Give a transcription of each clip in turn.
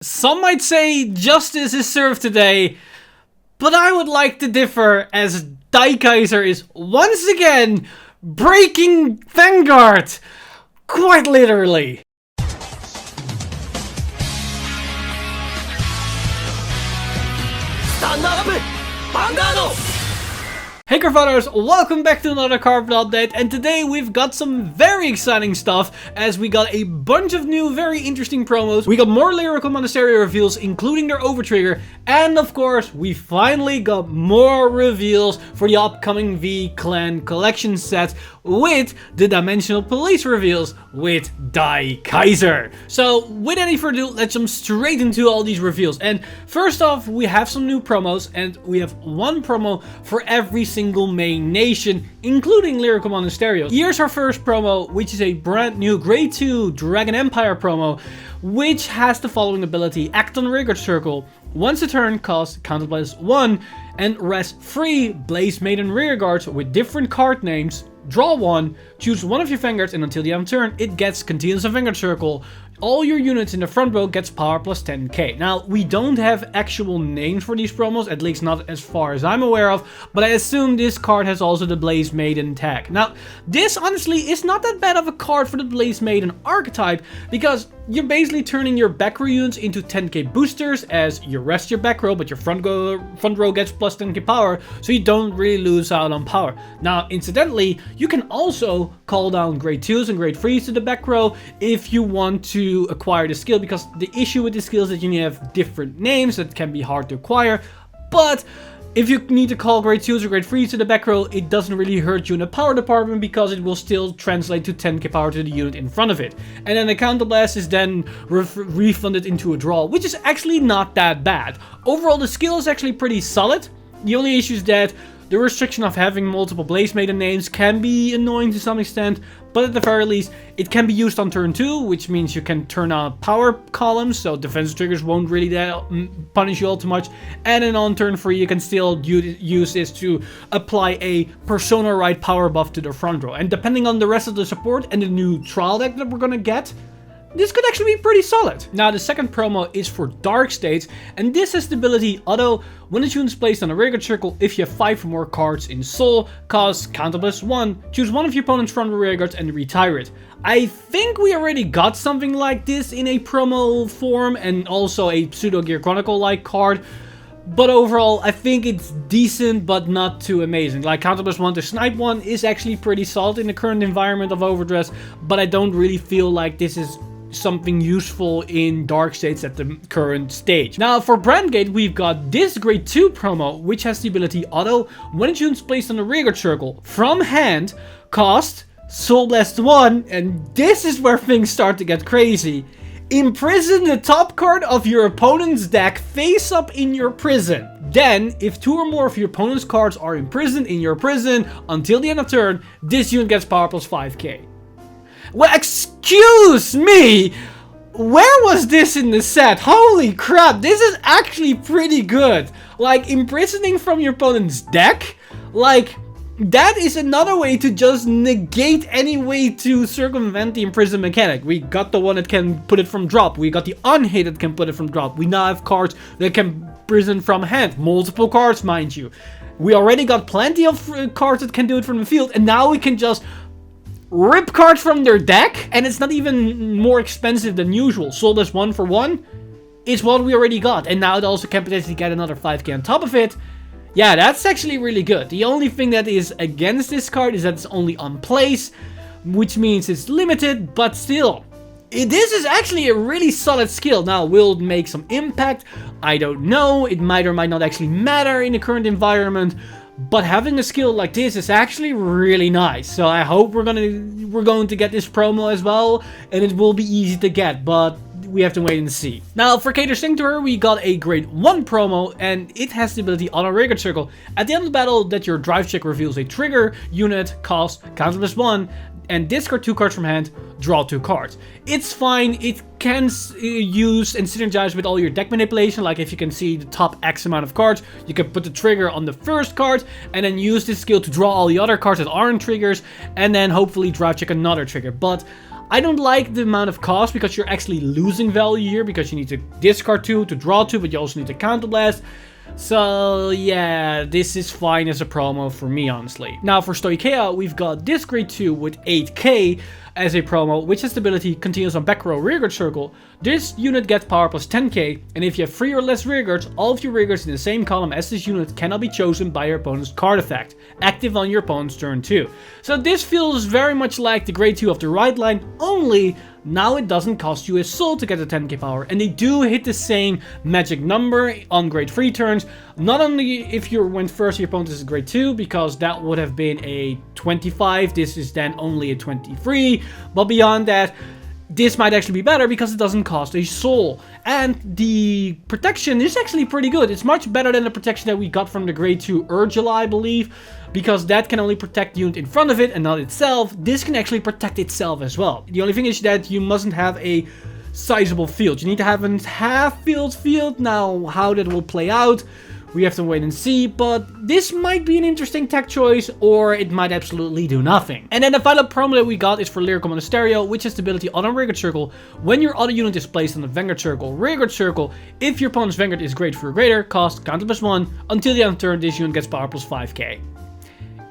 Some might say justice is served today, but I would like to differ as Daikaiser is once again breaking Vanguard, quite literally. Stand up, Vanguard! Hey Cardfighters, welcome back to another Cardfight update, and today we've got some very exciting stuff as we got a bunch of new very interesting promos. We got more Lyrical Monasterio reveals including their overtrigger, and of course we finally got more reveals for the upcoming V-Clan collection set with the Dimensional Police reveals with Daikaiser. So with any further ado, let's jump straight into all these reveals. And first off, we have some new promos, and we have one promo for every single main nation, including Lyrical Monasterio. Here's our first promo, which is a brand new Grade 2 Dragon Empire promo, which has the following ability: act on Rearguard Circle. Once a turn, cost +1 and rest 3 Blaze Maiden Rearguards with different card names. Draw 1, choose one of your Vanguards, and until the end of turn, it gets continuous on Vanguard Circle. All your units in the front row gets power plus 10k. Now, we don't have actual names for these promos, at least not as far as I'm aware of, but I assume this card has also the Blaze Maiden tag. Now, this honestly is not that bad of a card for the Blaze Maiden archetype, because you're basically turning your back row units into 10k boosters as you rest your back row, but your front row gets plus 10k power, so you don't really lose out on power. Now, incidentally, you can also call down grade 2s and grade 3s to the back row if you want to acquire the skill, because the issue with the skill is that you need to have different names that can be hard to acquire. But if you need to call grade 2s or grade 3s to the back row, it doesn't really hurt you in the power department because it will still translate to 10k power to the unit in front of it. And then the counter blast is then refunded into a draw, which is actually not that bad. Overall, the skill is actually pretty solid. The only issue is that the restriction of having multiple Blaze Maiden names can be annoying to some extent, but at the very least, it can be used on turn 2, which means you can turn on power columns, so defensive triggers won't really punish you all too much. And then on turn 3, you can still use this to apply a Persona Right power buff to the front row. And depending on the rest of the support and the new trial deck that we're gonna get, this could actually be pretty solid. Now, the second promo is for Dark States, and this has the ability auto. When a unit is placed on a Rearguard Circle, if you have 5 or more cards in Soul, cost counter +1, choose one of your opponent's front row Rearguards and retire it. I think we already got something like this in a promo form, and also a Pseudo Gear Chronicle-like card. But overall, I think it's decent, but not too amazing. Like, counter +1 to snipe 1 is actually pretty solid in the current environment of Overdress, but I don't really feel like this is something useful in Dark States at the current stage. Now, for Brandgate, we've got this grade 2 promo, which has the ability auto. When a unit is placed on a Rearguard Circle from hand, cost Soul Blast 1, and this is where things start to get crazy. Imprison the top card of your opponent's deck face up in your prison. Then, if 2 or more of your opponent's cards are imprisoned in your prison until the end of turn, this unit gets power plus 5k. Well, excuse me! Where was this in the set? Holy crap, this is actually pretty good. Like, imprisoning from your opponent's deck? Like, that is another way to just negate any way to circumvent the imprison mechanic. We got the one that can put it from drop. We got the unhit that can put it from drop. We now have cards that can prison from hand. Multiple cards, mind you. We already got plenty of cards that can do it from the field, and now we can just rip cards from their deck, and it's not even more expensive than usual. Sold as 1 for 1 is what we already got, and now it also can potentially get another 5k on top of it. Yeah, that's actually really good. The only thing that is against this card is that it's only on place, which means it's limited, but still, this is actually a really solid skill. Now, will it make some impact? I don't know. It might or might not actually matter in the current environment. But having a skill like this is actually really nice. So I hope we're going to get this promo as well, and it will be easy to get, but we have to wait and see. Now, for Cater Sanctuary, we got a grade 1 promo, and it has the ability on a Rearguard Circle. At the end of the battle, that your drive check reveals a trigger unit, cost counter +1, and discard 2 cards from hand, draw 2 cards. It's fine. It can use and synergize with all your deck manipulation. Like, if you can see the top X amount of cards, you can put the trigger on the first card and then use this skill to draw all the other cards that aren't triggers, and then hopefully drive check another trigger. But I don't like the amount of cost because you're actually losing value here because you need to discard 2 to draw 2, but you also need to counterblast. So yeah, this is fine as a promo for me, honestly. Now for Stoicheia, we've got this grade 2 with 8k as a promo, which has stability, continues on back row rearguard circle. This unit gets power plus 10k, and if you have 3 or less rearguards, all of your rearguards in the same column as this unit cannot be chosen by your opponent's card effect, active on your opponent's turn 2. So this feels very much like the grade 2 of the right line, only now it doesn't cost you a soul to get the 10k power, and they do hit the same magic number on grade 3 turns. Not only if you went first, your opponent is grade 2, because that would have been a 25, this is then only a 23, but beyond that, this might actually be better because it doesn't cost a soul. And the protection is actually pretty good. It's much better than the protection that we got from the grade 2 Urgula, I believe, because that can only protect the unit in front of it and not itself. This can actually protect itself as well. The only thing is that you mustn't have a sizable field. You need to have a half field. Now, how that will play out, we have to wait and see, but this might be an interesting tech choice, or it might absolutely do nothing. And then the final promo that we got is for Lyrical Monasterio, which has stability on a rearguard circle. When your other unit is placed on the Vanguard circle, rearguard circle, if your opponent's Vanguard is grade 3 or greater, cost counter plus 1, until the end of turn, this unit gets power plus 5k.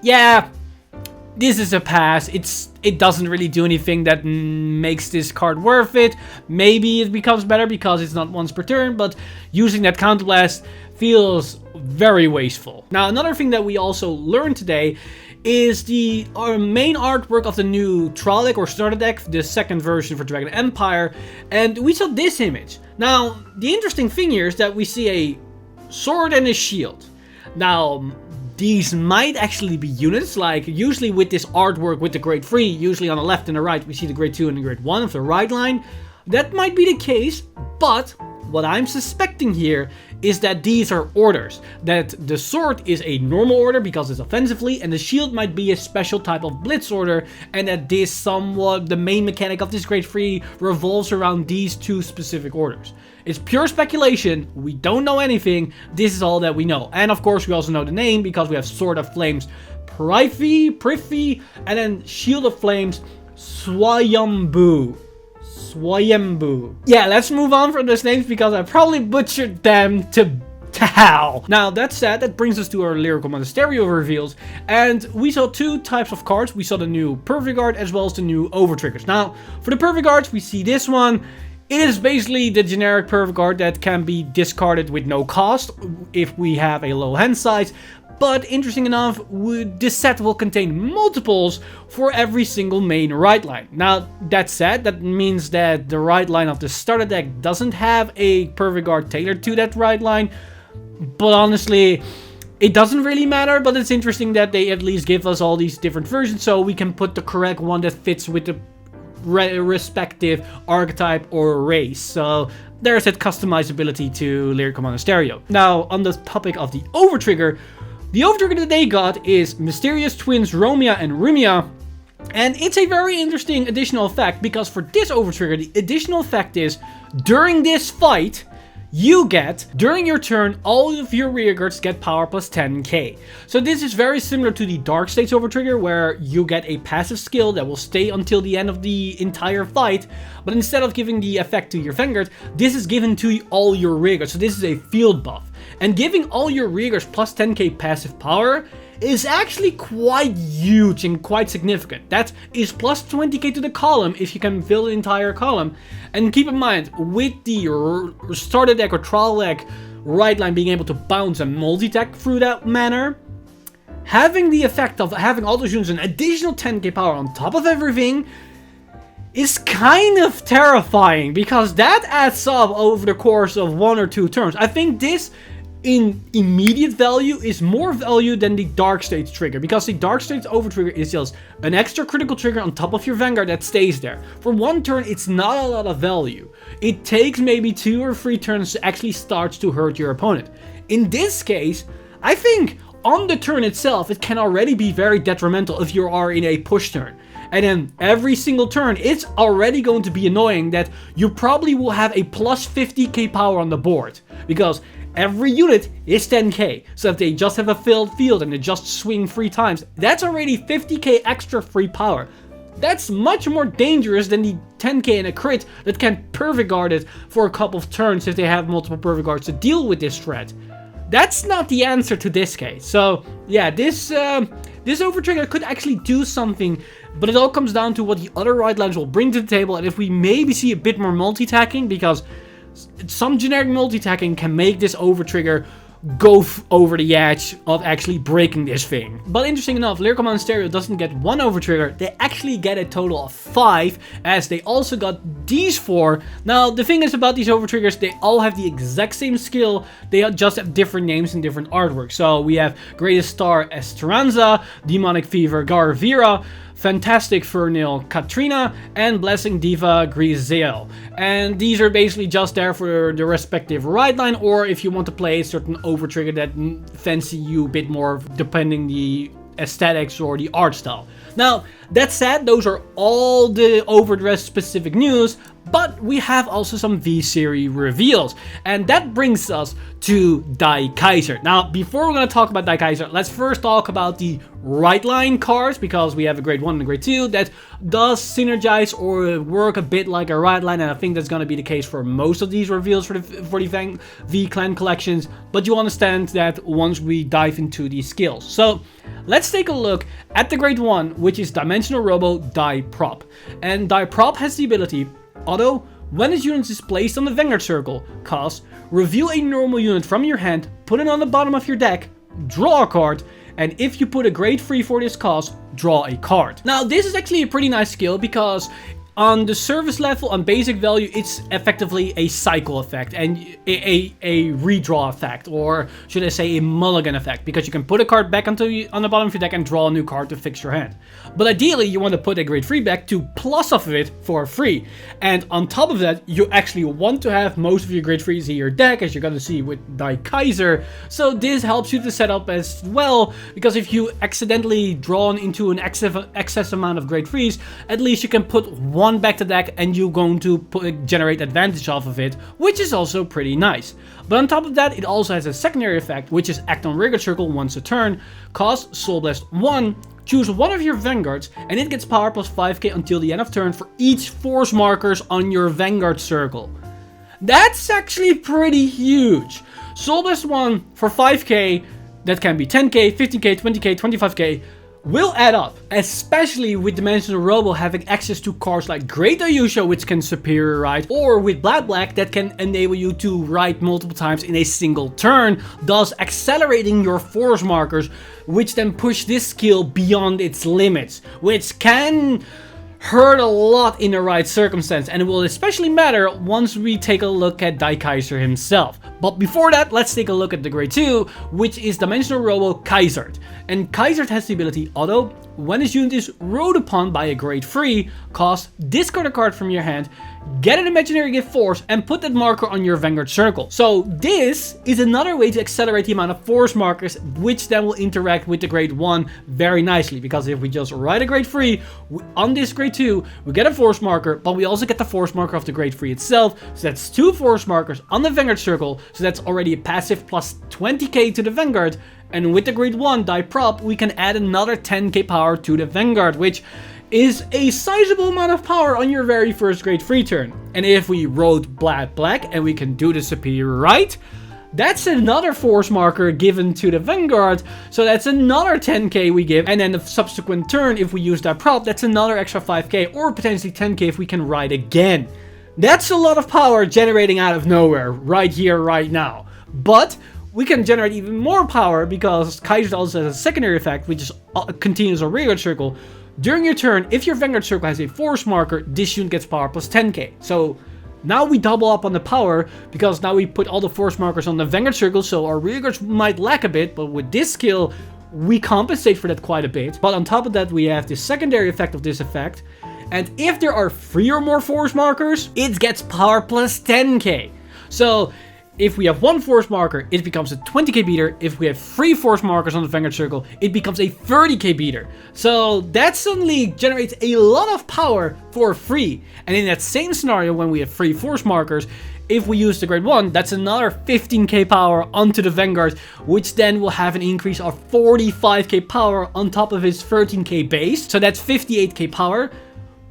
Yeah, this is a pass. It doesn't really do anything that makes this card worth it. Maybe it becomes better because it's not once per turn, but using that counterblast feels very wasteful. Now, another thing that we also learned today is our main artwork of the new trial deck or starter deck, the second version for Dragon Empire, and we saw this image. Now, the interesting thing here is that we see a sword and a shield. Now, these might actually be units, like usually with this artwork with the grade 3, usually on the left and the right, we see the grade 2 and the grade 1 of the right line. That might be the case, but what I'm suspecting here is that these are orders. That the sword is a normal order because it's offensively, and the shield might be a special type of blitz order, and that this somewhat, the main mechanic of this grade 3 revolves around these 2 specific orders. It's pure speculation, we don't know anything, this is all that we know. And of course we also know the name because we have Sword of Flames Prithvi, and then Shield of Flames Swayambhu. Yeah, let's move on from those names because I probably butchered them to hell. Now, that said, that brings us to our Lyrical Monasterio reveals, and we saw 2 types of cards. We saw the new Perfect Guard as well as the new Overtriggers. Now, for the Perfect Guards, we see this one. It is basically the generic Perfect Guard that can be discarded with no cost if we have a low hand size. But interesting enough, this set will contain multiples for every single main right line. Now, that said, that means that the right line of the starter deck doesn't have a Perfect Guard tailored to that right line. But honestly, it doesn't really matter, but it's interesting that they at least give us all these different versions so we can put the correct one that fits with the respective archetype or race. So there's that customizability to Lyrical Monasterio. Now, on the topic of the Overtrigger, the Overtrigger that they got is Mysterious Twins Romia and Rumia. And it's a very interesting additional effect because for this Overtrigger, the additional effect is during this fight, you get, during your turn, all of your rearguards get power plus 10k. So this is very similar to the Dark States Overtrigger, where you get a passive skill that will stay until the end of the entire fight, but instead of giving the effect to your Vanguard, this is given to all your rearguards. So this is a field buff. And giving all your rearguards plus 10k passive power is actually quite huge and quite significant. That is plus 20k to the column if you can fill the entire column. And keep in mind, with the starter deck or trial deck right line being able to bounce and multi-tech through that manner, having the effect of having all those units an additional 10k power on top of everything is kind of terrifying, because that adds up over the course of 1 or 2 turns. I think this in immediate value is more value than the Dark States trigger, because the Dark States Overtrigger is just an extra critical trigger on top of your Vanguard that stays there. For 1 turn, it's not a lot of value. It takes maybe 2 or 3 turns to actually start to hurt your opponent. In this case, I think on the turn itself, it can already be very detrimental if you are in a push turn. And then every single turn, it's already going to be annoying that you probably will have a plus 50k power on the board, because every unit is 10k. So if they just have a filled field and they just swing 3 times, that's already 50k extra free power. That's much more dangerous than the 10k and a crit that can perfect guard it for a couple of turns if they have multiple perfect guards to deal with this threat. That's not the answer to this case. So yeah, this overtrigger could actually do something, but it all comes down to what the other right lines will bring to the table, and if we maybe see a bit more multi-tacking, because some generic multi-tacking can make this overtrigger go over the edge of actually breaking this thing. But interesting enough, Lyrical Monasterio doesn't get one overtrigger, they actually get a total of 5, as they also got these 4. Now, the thing is about these overtriggers, they all have the exact same skill, they just have different names and different artwork. So we have Greatest Star Esperanza, Demonic Fever Garvira, Fantastic Fernil Katrina, and Blessing Diva Grizel. And these are basically just there for the respective right line, or if you want to play a certain overtrigger that fancy you a bit more depending the aesthetics or the art style. Now, that said, those are all the overdress specific news, but we have also some V-Series reveals, and that brings us to Daikaiser. Now, before we're going to talk about Daikaiser, let's first talk about the right line cards, because we have a grade 1 and a grade 2 that does synergize or work a bit like a right line, and I think that's going to be the case for most of these reveals for the V-Clan collections, but you understand that once we dive into these skills. So, let's take a look at the grade 1, which is Dimensional Robo Die Prop. And Die Prop has the ability, auto, when this unit is placed on the Vanguard circle, cost, reveal a normal unit from your hand, put it on the bottom of your deck, draw a card, and if you put a grade 3 for this cost, draw a card. Now, this is actually a pretty nice skill, because on the service level, on basic value, it's effectively a cycle effect and a redraw effect, or should I say a mulligan effect, because you can put a card back on the bottom of your deck and draw a new card to fix your hand. But ideally, you want to put a grade 3 back to plus off of it for free. And on top of that, you actually want to have most of your grade 3s in your deck, as you're going to see with Daikaiser. So this helps you to set up as well, because if you accidentally drawn into an excess amount of grade 3s, at least you can put one back to deck and you're going to generate advantage off of it, which is also pretty nice. But on top of that, it also has a secondary effect, which is act on Rigor Circle once a turn, cost Soul Blast 1, choose one of your Vanguards, and it gets power plus 5k until the end of turn for each force markers on your Vanguard circle. That's actually pretty huge. Soul Blast 1 for 5k, that can be 10k, 15k, 20k, 25k, will add up, especially with Dimensional Robo having access to cards like Great Ayusha, which can superior write, or with Black that can enable you to write multiple times in a single turn, thus accelerating your force markers, which then push this skill beyond its limits, which can hurt a lot in the right circumstance, and it will especially matter once we take a look at Daikaiser himself. But before that, let's take a look at the grade 2, which is Dimensional Robo Kaisert. And Kaisert has the ability auto, when this unit is rode upon by a grade 3, cost, discard a card from your hand, get an imaginary gift force, and put that marker on your Vanguard circle. So this is another way to accelerate the amount of force markers, which then will interact with the grade 1 very nicely, because if we just write a grade 3 on this grade 2, we get a force marker, but we also get the force marker of the grade 3 itself, so that's 2 force markers on the Vanguard circle, so that's already a passive plus 20k to the Vanguard. And with the grade 1 die prop, we can add another 10k power to the Vanguard, which is a sizable amount of power on your very first grade 3 turn. And if we wrote black and we can do the superior right, that's another force marker given to the Vanguard, so that's another 10k we give, and then the subsequent turn, if we use that prop, that's another extra 5k, or potentially 10k if we can ride again. That's a lot of power generating out of nowhere, right here, right now. But we can generate even more power, because Kaiser also has a secondary effect, which is continues a Vanguard circle. During your turn, if your Vanguard circle has a force marker, this unit gets power plus 10k. So now we double up on the power, because now we put all the force markers on the Vanguard circle, so our rearguards might lack a bit, but with this skill, we compensate for that quite a bit. But on top of that, we have the secondary effect of this effect, and if there are 3 or more force markers, it gets power plus 10k. So if we have 1 force marker, it becomes a 20k beater. If we have 3 force markers on the Vanguard circle, it becomes a 30k beater. So that suddenly generates a lot of power for free. And in that same scenario, when we have 3 force markers, if we use the grade 1, that's another 15k power onto the Vanguard, which then will have an increase of 45k power on top of his 13k base. So that's 58k power.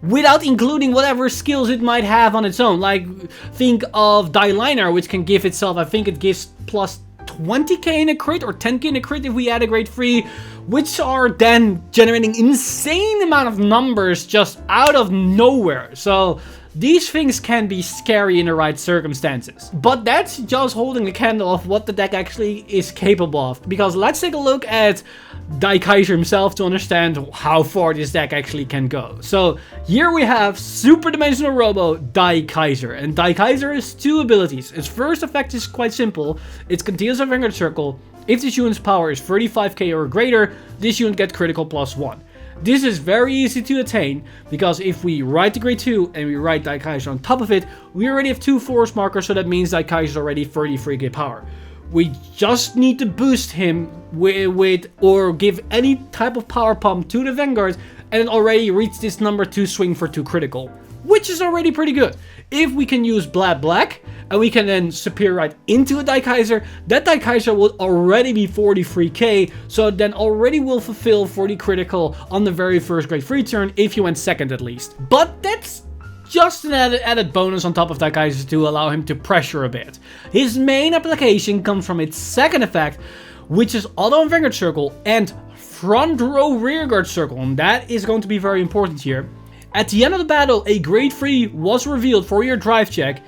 without including whatever skills it might have on its own. Like, think of Daikaiser, which can give itself, I think it gives plus 20k in a crit or 10k in a crit if we add a grade 3, which are then generating insane amount of numbers just out of nowhere. So these things can be scary in the right circumstances. But that's just holding the candle of what the deck actually is capable of. Because let's take a look at Daikaiser himself to understand how far this deck actually can go. So here we have Super Dimensional Robo Daikaiser. And Daikaiser has 2 abilities. Its first effect is quite simple. It's continuous Vanguard Circle. If this unit's power is 35k or greater, this unit gets critical +1. This is very easy to attain, because if we write the grade 2 and we write Daikaiser on top of it, we already have 2 force markers, so that means Daikaiser is already 33k power. We just need to boost him with or give any type of power pump to the Vanguard, and it already reached this number to swing for 2 critical, which is already pretty good. If we can use Black, and we can then superior right into a Daikaiser, that Daikaiser would already be 43k, so then already will fulfill 40 critical on the very first grade 3 turn, if you went second at least. But that's just an added bonus on top of Daikaiser to allow him to pressure a bit. His main application comes from its second effect, which is Auto and Vanguard Circle and Front Row Rearguard Circle, and that is going to be very important here. At the end of the battle, a grade 3 was revealed for your drive check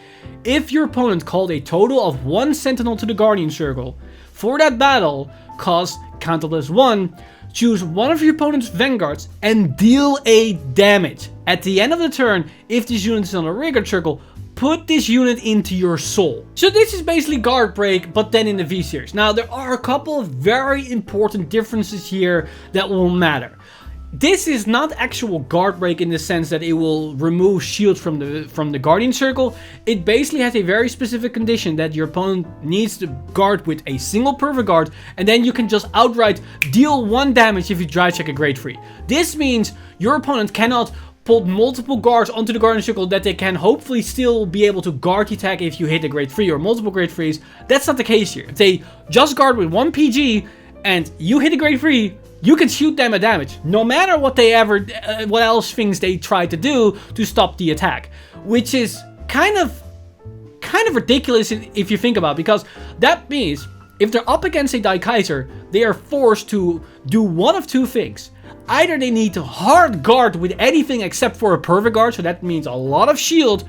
if your opponent called a total of 1 Sentinel to the Guardian Circle. For that battle, cost countless 1, choose one of your opponent's Vanguards and deal a damage. At the end of the turn, if this unit is on a Rearguard Circle, put this unit into your soul. So this is basically Guard Break, but then in the V-Series. Now, there are a couple of very important differences here that will matter. This is not actual Guard Break in the sense that it will remove shields from the Guardian Circle. It basically has a very specific condition that your opponent needs to guard with a single Perfect Guard, and then you can just outright deal 1 damage if you drive check a grade 3. This means your opponent cannot put multiple guards onto the Guardian Circle that they can hopefully still be able to guard the attack if you hit a grade 3 or multiple grade 3s. That's not the case here. If they just guard with 1 PG and you hit a grade 3, you can shoot them a damage, no matter what they what else things they try to do to stop the attack, which is kind of ridiculous if you think about it, because that means if they're up against a Daikaiser, they are forced to do one of 2 things. Either they need to hard guard with anything except for a Perfect Guard, so that means a lot of shield,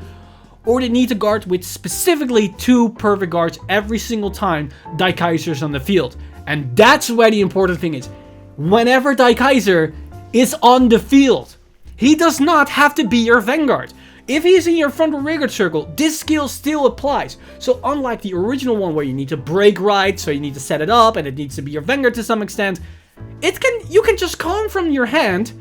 or they need to guard with specifically 2 Perfect Guards every single time Daikaiser's on the field. And that's where the important thing is. Whenever Daikaiser is on the field, he does not have to be your Vanguard. If he's in your front or rearguard circle, this skill still applies. So unlike the original one where you need to break right, so you need to set it up and it needs to be your Vanguard to some extent, you can just call him from your hand,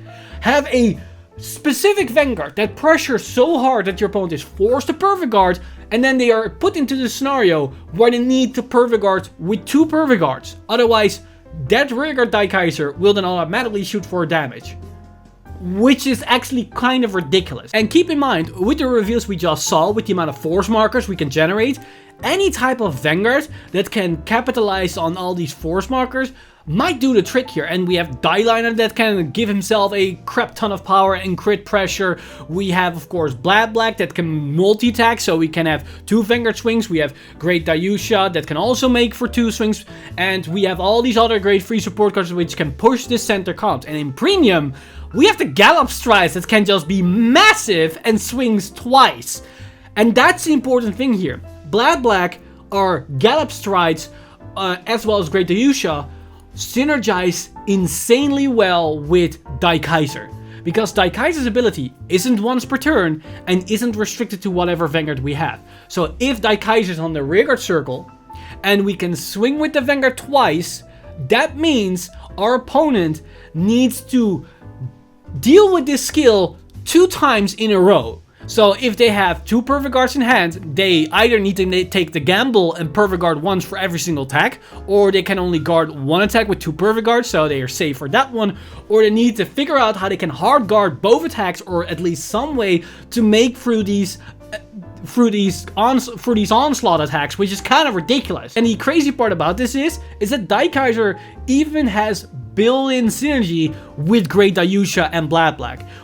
have a specific Vanguard that pressures so hard that your opponent is forced to Perfect Guard, and then they are put into the scenario where they need to Perfect Guard with 2 Perfect Guards. Otherwise, that rearguard Daikaiser will then automatically shoot for damage, which is actually kind of ridiculous. And keep in mind, with the reveals we just saw, with the amount of force markers we can generate, any type of Vanguard that can capitalize on all these force markers might do the trick here. And we have Daikaiser that can give himself a crap ton of power and crit pressure. We have, of course, Black that can multi-attack, so we can have 2 Vanguard swings. We have Great Daikaiser that can also make for 2 swings. And we have all these other grade 3 support cards which can push this center comp. And in Premium, we have the Gallop Strides that can just be massive and swings twice. And that's the important thing here. Black are Gallop Strides as well as Great Daikaiser synergize insanely well with Daikaiser, because Daikaiser's ability isn't once per turn and isn't restricted to whatever Vanguard we have. So if Daikaiser is on the rearguard circle and we can swing with the Vanguard twice, that means our opponent needs to deal with this skill 2 times in a row. So if they have 2 Perfect Guards in hand, they either need to take the gamble and Perfect Guard once for every single attack, or they can only guard 1 attack with 2 Perfect Guards, so they are safe for that one, or they need to figure out how they can hard guard both attacks, or at least some way to make through these onslaught attacks, which is kind of ridiculous. And the crazy part about this is that Daikaiser even has built-in synergy with Great Dayusha and Black.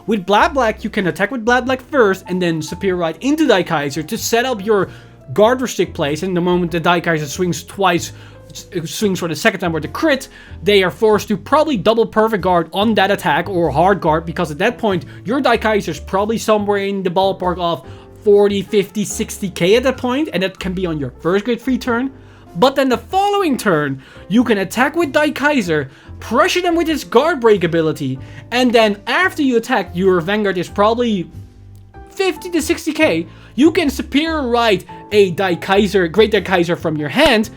With Black, you can attack with Black first and then Superior Ride into Daikaiser to set up your guard restrict place. And the moment the Daikaiser swings for the second time with the crit, they are forced to probably double perfect guard on that attack or hard guard, because at that point your Daikaiser is probably somewhere in the ballpark of 40, 50, 60k at that point, and that can be on your first grade free turn. But then the following turn, you can attack with Daikaiser, pressure them with his guard break ability, and then after you attack, your Vanguard is probably 50 to 60k, you can Superior Ride a Daikaiser, Great Daikaiser from your hand,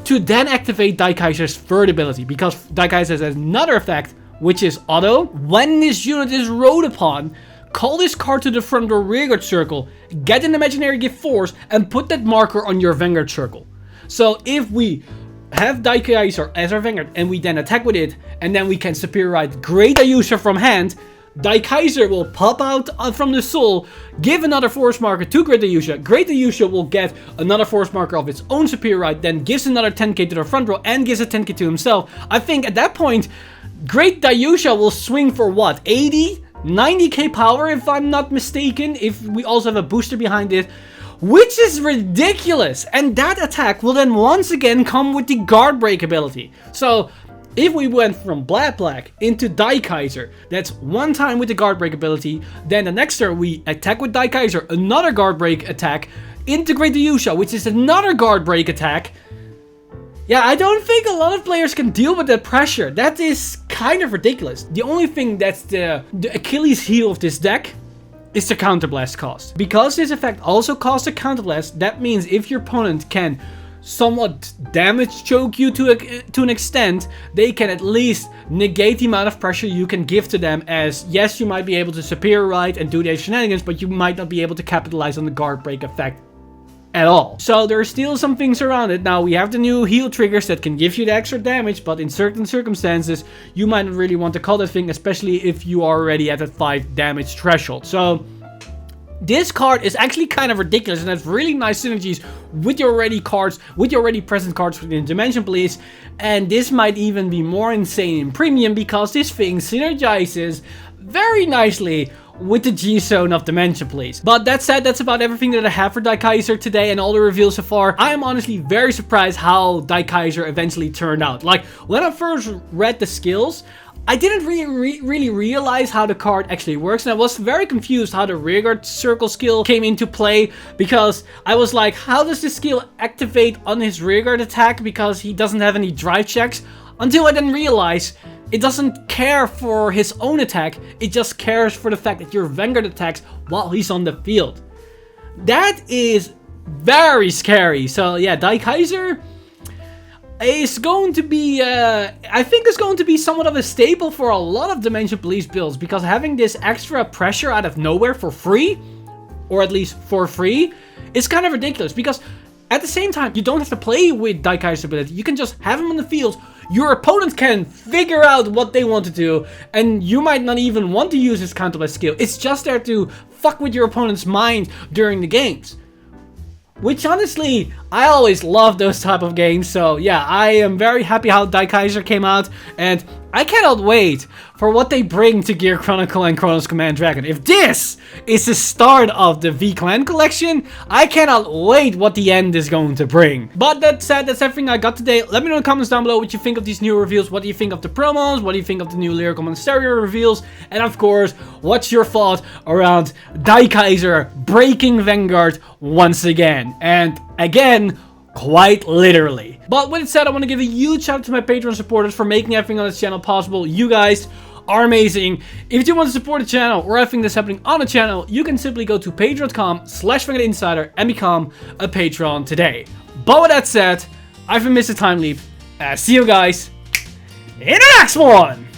to then activate Daikaiser's third ability, because Daikaiser has another effect, which is auto. When this unit is rode upon, call this card to the front or rearguard circle, get an imaginary gift force, and put that marker on your Vanguard circle. So if we have Daikaiser as our Vanguard and we then attack with it, and then we can Superior Ride Great Dayusha from hand, Daikaiser will pop out from the soul, give another force marker to Great Dayusha. Great Dayusha will get another force marker of its own Superior Ride, then gives another 10k to the front row and gives a 10k to himself. I think at that point, Great Dayusha will swing for what, 80, 90k power if I'm not mistaken, if we also have a booster behind it, which is ridiculous. And that attack will then once again come with the guard break ability. So if we went from Black into Daikaiser, that's one time with the guard break ability. Then the next turn we attack with Daikaiser, another guard break attack, into Great Dayusha, which is another guard break attack. Yeah, I don't think a lot of players can deal with that pressure. That is kind of ridiculous. The only thing that's the Achilles heel of this deck is the counterblast cost. Because this effect also costs a counterblast, that means if your opponent can somewhat damage choke you to an extent, they can at least negate the amount of pressure you can give to them, as yes, you might be able to Superior Ride and do their shenanigans, but you might not be able to capitalize on the guard break effect at all. So there are still some things around it. Now we have the new heal triggers that can give you the extra damage, but in certain circumstances you might not really want to call that thing, especially if you are already at that 5 damage threshold. So this card is actually kind of ridiculous and has really nice synergies with your already present cards within Dimension Police. And this might even be more insane in Premium, because this thing synergizes very nicely with the G-Zone of Dimension Police. But that said, that's about everything that I have for Daikaiser today and all the reveals so far. I am honestly very surprised how Daikaiser eventually turned out. Like, when I first read the skills, I didn't really realize how the card actually works, and I was very confused how the rearguard circle skill came into play, because I was like, how does this skill activate on his rearguard attack, because he doesn't have any drive checks, until I then realized it doesn't care for his own attack, it just cares for the fact that your Vanguard attacks while he's on the field. That is very scary. So yeah, Daikaiser is going to be, I think it's going to be somewhat of a staple for a lot of Dimension Police builds, because having this extra pressure out of nowhere for free, or at least for free, is kind of ridiculous, because at the same time, you don't have to play with Daikaiser's ability, you can just have him on the field, your opponent can figure out what they want to do, and you might not even want to use his counterblast skill, it's just there to fuck with your opponent's mind during the games. Which honestly, I always love those type of games, so yeah, I am very happy how Daikaiser came out, and I cannot wait for what they bring to Gear Chronicle and Chronos Command Dragon. If this is the start of the V-Clan collection, I cannot wait what the end is going to bring. But that said, that's everything I got today. Let me know in the comments down below what you think of these new reveals, what do you think of the promos, what do you think of the new Lyrical Monasterio reveals, and of course, what's your thought around Daikaiser breaking Vanguard once again. And again, quite literally. But with it said, I want to give a huge shout out to my Patreon supporters for making everything on this channel possible. You guys are amazing. If you want to support the channel or everything that's happening on the channel, you can simply go to patreon.com/VanguardInsider and become a patron today. But with that said, I've been Mr. Time Leap. See you guys in the next one!